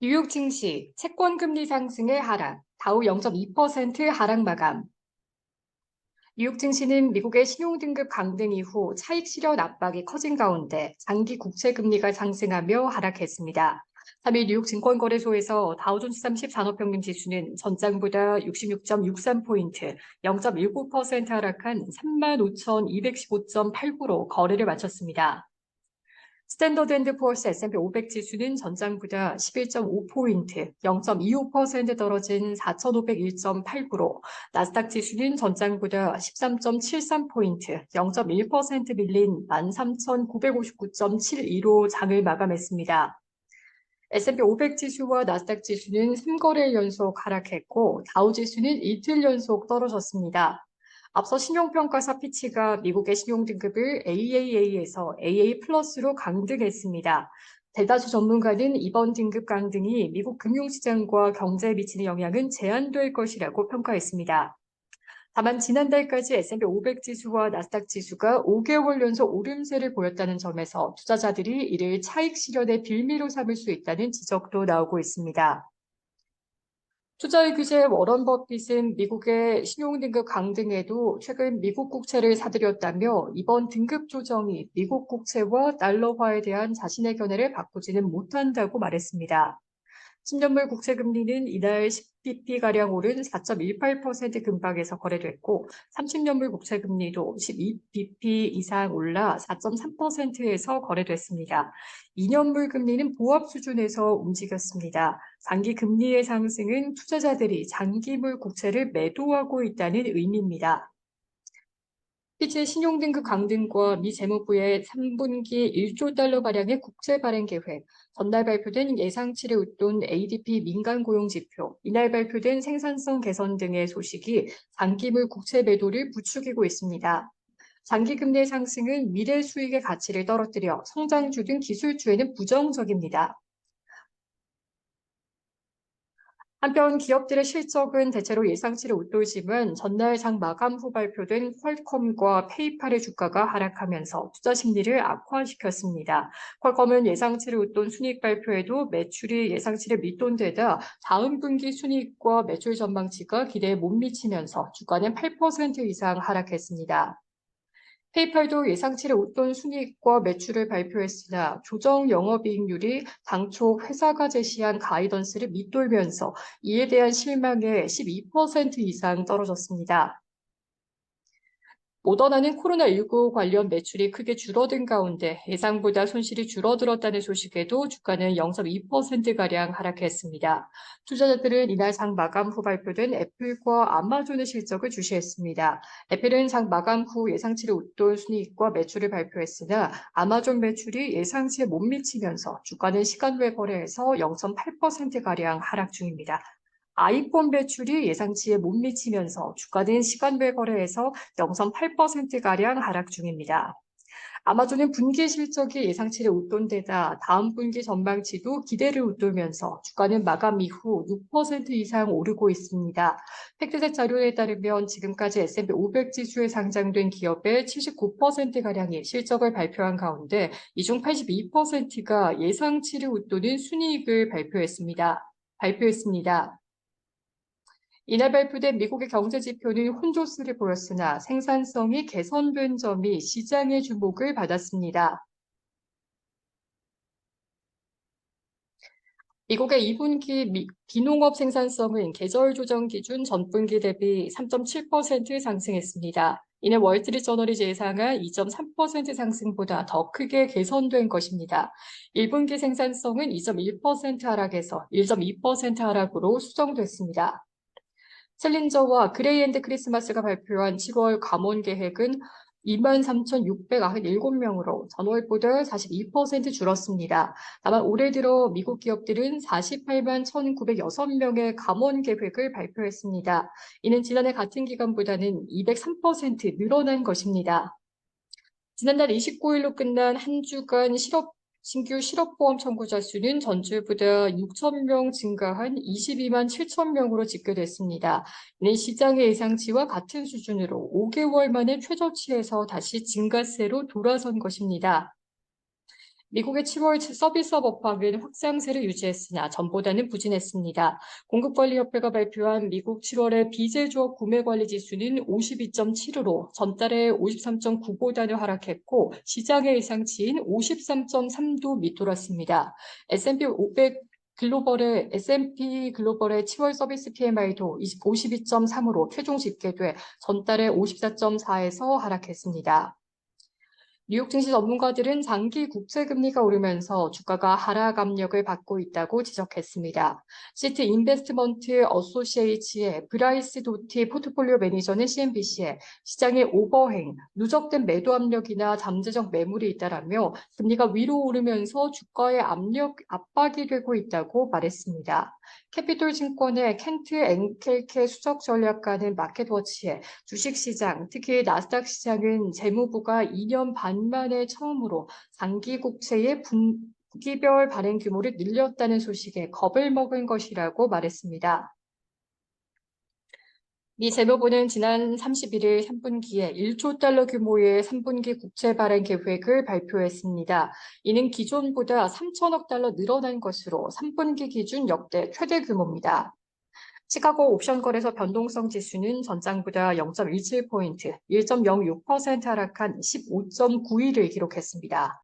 뉴욕 증시, 채권 금리 상승의 하락, 다우 0.2% 하락 마감. 뉴욕 증시는 미국의 신용등급 강등 이후 차익 실현 압박이 커진 가운데 장기 국채 금리가 상승하며 하락했습니다. 3일 뉴욕 증권거래소에서 다우존스 30 산업평균 지수는 전장보다 66.63포인트, 0.19% 하락한 35,215.89로 거래를 마쳤습니다. 스탠더드 앤드 푸어스 S&P 500 지수는 전장보다 11.5포인트, 0.25% 떨어진 4,501.89로, 나스닥 지수는 전장보다 13.73포인트, 0.1% 밀린 13,959.72로 장을 마감했습니다. S&P 500 지수와 나스닥 지수는 3거래일 연속 하락했고, 다우 지수는 이틀 연속 떨어졌습니다. 앞서 신용평가사 피치가 미국의 신용등급을 AAA에서 AA 플러스로 강등했습니다. 대다수 전문가는 이번 등급 강등이 미국 금융시장과 경제에 미치는 영향은 제한될 것이라고 평가했습니다. 다만 지난달까지 S&P 500 지수와 나스닥 지수가 5개월 연속 오름세를 보였다는 점에서 투자자들이 이를 차익 실현의 빌미로 삼을 수 있다는 지적도 나오고 있습니다. 투자의 규제 워런 버핏은 미국의 신용등급 강등에도 최근 미국 국채를 사들였다며 이번 등급 조정이 미국 국채와 달러화에 대한 자신의 견해를 바꾸지는 못한다고 말했습니다. 10년물 국채 금리는 이날 10bp가량 오른 4.18% 근방에서 거래됐고 30년물 국채 금리도 12bp 이상 올라 4.3%에서 거래됐습니다. 2년물 금리는 보합 수준에서 움직였습니다. 장기 금리의 상승은 투자자들이 장기물 국채를 매도하고 있다는 의미입니다. 피치의 신용등급 강등과 미 재무부의 3분기 1조 달러 가량의 국채 발행 계획, 전날 발표된 예상치를 웃돈 ADP 민간 고용 지표, 이날 발표된 생산성 개선 등의 소식이 장기물 국채 매도를 부추기고 있습니다. 장기 금리의 상승은 미래 수익의 가치를 떨어뜨려 성장주 등 기술주에는 부정적입니다. 한편 기업들의 실적은 대체로 예상치를 웃돌지만 전날 장 마감 후 발표된 퀄컴과 페이팔의 주가가 하락하면서 투자 심리를 악화시켰습니다. 퀄컴은 예상치를 웃돈 순이익 발표에도 매출이 예상치를 밑돈 데다 다음 분기 순이익과 매출 전망치가 기대에 못 미치면서 주가는 8% 이상 하락했습니다. 페이팔도 예상치를 웃돈 순이익과 매출을 발표했으나 조정 영업이익률이 당초 회사가 제시한 가이던스를 밑돌면서 이에 대한 실망에 12% 이상 떨어졌습니다. 모더나는 코로나19 관련 매출이 크게 줄어든 가운데 예상보다 손실이 줄어들었다는 소식에도 주가는 0.2%가량 하락했습니다. 투자자들은 이날 장 마감 후 발표된 애플과 아마존의 실적을 주시했습니다. 애플은 장 마감 후 예상치를 웃돈 순이익과 매출을 발표했으나 아마존 매출이 예상치에 못 미치면서 주가는 시간 외 거래에서 0.8%가량 하락 중입니다. 아이폰 매출이 예상치에 못 미치면서 주가는 시간별 거래에서 0.8%가량 하락 중입니다. 아마존은 분기 실적이 예상치를 웃돈 데다 다음 분기 전망치도 기대를 웃돌면서 주가는 마감 이후 6% 이상 오르고 있습니다. 팩트셋 자료에 따르면 지금까지 S&P 500 지수에 상장된 기업의 79%가량이 실적을 발표한 가운데 이 중 82%가 예상치를 웃도는 순이익을 발표했습니다. 이날 발표된 미국의 경제 지표는 혼조세를 보였으나 생산성이 개선된 점이 시장의 주목을 받았습니다. 미국의 2분기 비농업 생산성은 계절 조정 기준 전분기 대비 3.7% 상승했습니다. 이는 월스트리트저널이 예상한 2.3% 상승보다 더 크게 개선된 것입니다. 1분기 생산성은 2.1% 하락에서 1.2% 하락으로 수정됐습니다. 챌린저와 그레이앤드 크리스마스가 발표한 7월 감원 계획은 23,697명으로 전월보다 42% 줄었습니다. 다만 올해 들어 미국 기업들은 48만 1,906명의 감원 계획을 발표했습니다. 이는 지난해 같은 기간보다는 203% 늘어난 것입니다. 지난달 29일로 끝난 한 주간 신규 실업보험 청구자 수는 전주보다 6,000명 증가한 22만 7,000명으로 집계됐습니다. 이는 시장의 예상치와 같은 수준으로 5개월 만에 최저치에서 다시 증가세로 돌아선 것입니다. 미국의 7월 서비스업 업황은 확장세를 유지했으나 전보다는 부진했습니다. 공급관리협회가 발표한 미국 7월의 비제조업 구매관리 지수는 52.7으로 전달에 53.9보다는 하락했고 시장의 예상치인 53.3도 밑돌았습니다. S&P 글로벌의 7월 서비스 PMI도 52.3으로 최종 집계돼 전달에 54.4에서 하락했습니다. 뉴욕 증시 전문가들은 장기 국채금리가 오르면서 주가가 하락 압력을 받고 있다고 지적했습니다. 시트 인베스트먼트 어소시에이츠의 브라이스 도티 포트폴리오 매니저는 CNBC에 시장의 오버행, 누적된 매도 압력이나 잠재적 매물이 있다라며 금리가 위로 오르면서 주가의 압박이 되고 있다고 말했습니다. 캐피톨 증권의 켄트 앵켈케 수석 전략가는 마켓워치에 주식시장, 특히 나스닥 시장은 재무부가 2년 반 만에 처음으로 장기 국채의 분기별 발행 규모를 늘렸다는 소식에 겁을 먹은 것이라고 말했습니다. 미 재무부는 지난 31일 3분기에 1조 달러 규모의 3분기 국채 발행 계획을 발표했습니다. 이는 기존보다 3천억 달러 늘어난 것으로 3분기 기준 역대 최대 규모입니다. 시카고 옵션 거래소 변동성 지수는 전장보다 0.17포인트, 1.06% 하락한 15.9위를 기록했습니다.